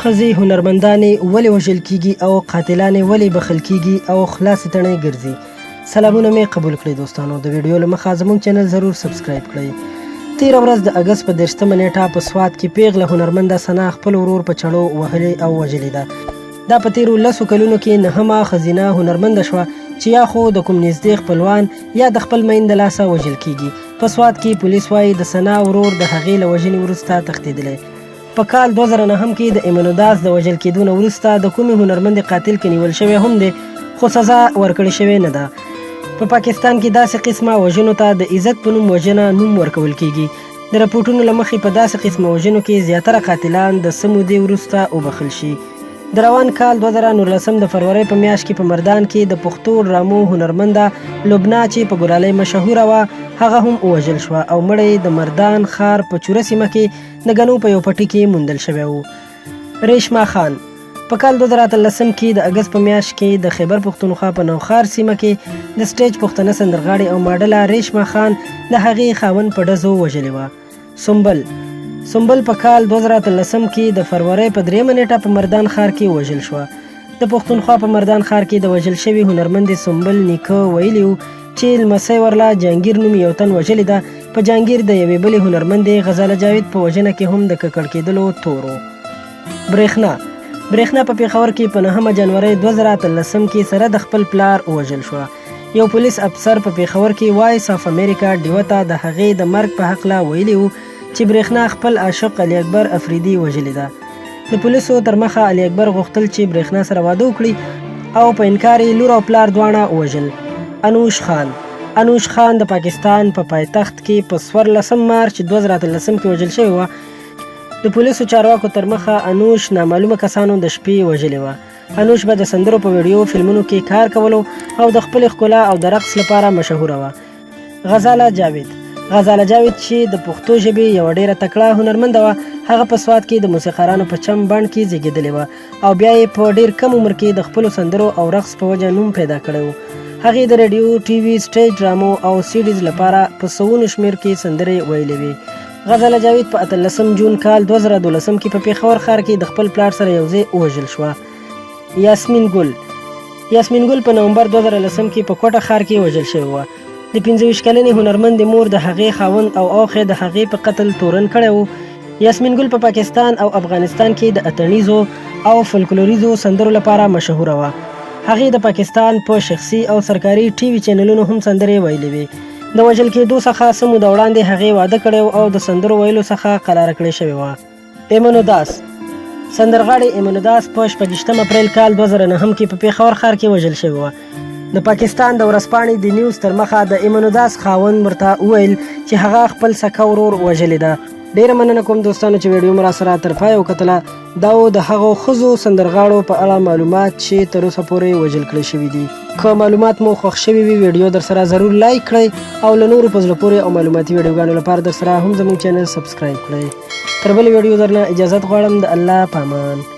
ښځې هنرمندانې ولې وژل کیږي او قاتلانې ولې بخښل کیږي او خلاصې تڼۍ ګرځي. سلامونه مې قبول کړئ دوستانو. د ویډیو له مخه زموږ چینل ضرور سبسکرایب کړئ. تېره ورځ د اګست په 30مه نیټه په سوات کې پیغله هنرمنده ثنا خپل ورور په چړو وهلې او وژلې ده. دا په تېرو 10 کلونو کې نهمه ښځینه هنرمنده شوه چې یا خو د کوم نږدې خپلوان یا د خپل میندې لاسه وژل کیږي. په سوات کې پولیس وایي د ثنا ورور د هغې له وژنې وروسته تښتېدلی. په کال 2009 کې د ایمنوداس د وژل کېدو نه وروسته د کومې هنرمندې قاتل کې نیول شوی هم دی، خو سزا ورکړې شوې نه ده. په پاکستان کې داسې قسمه وژنو ته د عزت په نوم وژنه نوم ورکول کیږي. د راپورټونو له مخې په داسې قسمه وژنو کې زیاتره قاتلان د څه مودې وروسته وبخښل شي. د روان کال 2019 د فروری په میاشت کې په مردان کې د پښتو ډرامو هنرمنده لبنا چې په ګلالۍ مشهوره وه هغه هم ووژل شوه او مړی د مردان ښار په چوره سیمه کې د ګنو په یو پټي کې موندل شوی و. ریشما خان په کال 2013 کې د اګست په میاشت کې د خیبر پښتونخوا په نوښار سیمه کې د سټیج پښتنه سندرغاړې او ماډله ریشما خان د هغې خاوند په ډزو وژلې وه. سنبل په کال 2013 کې د فروری په 3مه نیټه په مردان ښار کې وژل شوه. د پښتونخوا په مردان ښار کې د وژل شوي هنرمندې سنبل نیکه ویلي و چې لمسی ورله جهانګیر نوم یو تن وژلې ده. په جهانګیر د یوې بلې هنرمندې غزاله جاوید په وژنه کې هم د ککړ کېدلو تور و. برېښنا په پېښور کې په 9 جنوري 2013 کې سره د خپل پلار وژل شوه. یو پولیس افسر په پېښور کې وایس اف امریکا ډیوه ته د هغې د مرګ په هکله ویلي و چې برېښنا خپل عاشق علي اکبر افریدي وژلې ده. د پولیسو تر مخه علي اکبر غوښتل چې برېښنا سره واده وکړي او په انکار یې لور او پلار دواړه وژل. انوش خان د پاکستان په پایتخت کې په 14 مارچ 2013 کې وژل شوی وه. د پولیسو چارواکو تر مخه انوش نامعلومه کسانو د شپې وژلې وه. انوش به د سندرو په ویډیو فلمونو کې کار کولو او د خپل ښکلا او د رقص لپاره مشهوره وه. غزاله جاوید چې د پښتو ژبې یوه ډیره تکړه هنرمنده وه، هغه په سوات کې د موسیقارانو په چم بڼ کې زیږېدلې وه او بیا یې په ډیر کم عمر کې د خپلو سندرو او رقص په وجه نوم پیدا کړی و. هغې د ریډیو، ټي وي، سټیج ډرامو او سیډیز لپاره په سوونو شمېر کې سندرې ویلې وې. غزاله جاوید په 18 جون کال 2012 کې په پېښور ښار کې د خپل پلار سره یوځای ووژل شوه. یاسمین ګل په نومبر 2013 کې په کوټه ښار کې وژل شوې وه. د 25 کلنې هنرمندې مور د هغې خاوند او اوښې د هغې په قتل تورن کړی و. یاسمین ګل په پاکستان او افغانستان کې د اتڼیزو او فولکلوریزو سندرو لپاره مشهوره وه. هغې د پاکستان په شخصي او سرکاري ټي وي چینلونو هم سندرې ویلې وې. د وژل کېدو څخه څه موده وړاندې هغې واده کړی او د سندرو ویلو څخه قلاره کړې شوې وه. سندرغاړې ایمنوداس په 26 اپریل کال 2009 کې په پېښور ښار کې وژل شوې وه. د پاکستان د ورځپاڼې د نیوز تر مخه د ایمنوداس خاوند ورته وویل چې هغه خپل سکه ورور وژلې ده. ډیره مننه کوم دوستانو چې ویډیو مو راسره تر پایه وکتله. دا و د هغو ښځو سندرغاړو په اړه معلومات چې تر اوسه پورې وژل کړي شوي دي. که معلومات مو خوښ شوي وي ویډیو در سره ضرور لایک کړئ او له نورو په زړه پورې او معلوماتي ویډیوګانو لپاره در سره هم زموږ چینل سبسکرایب کړئ. تر بلې ویډیو درنه اجازت غواړم. د الله په امان.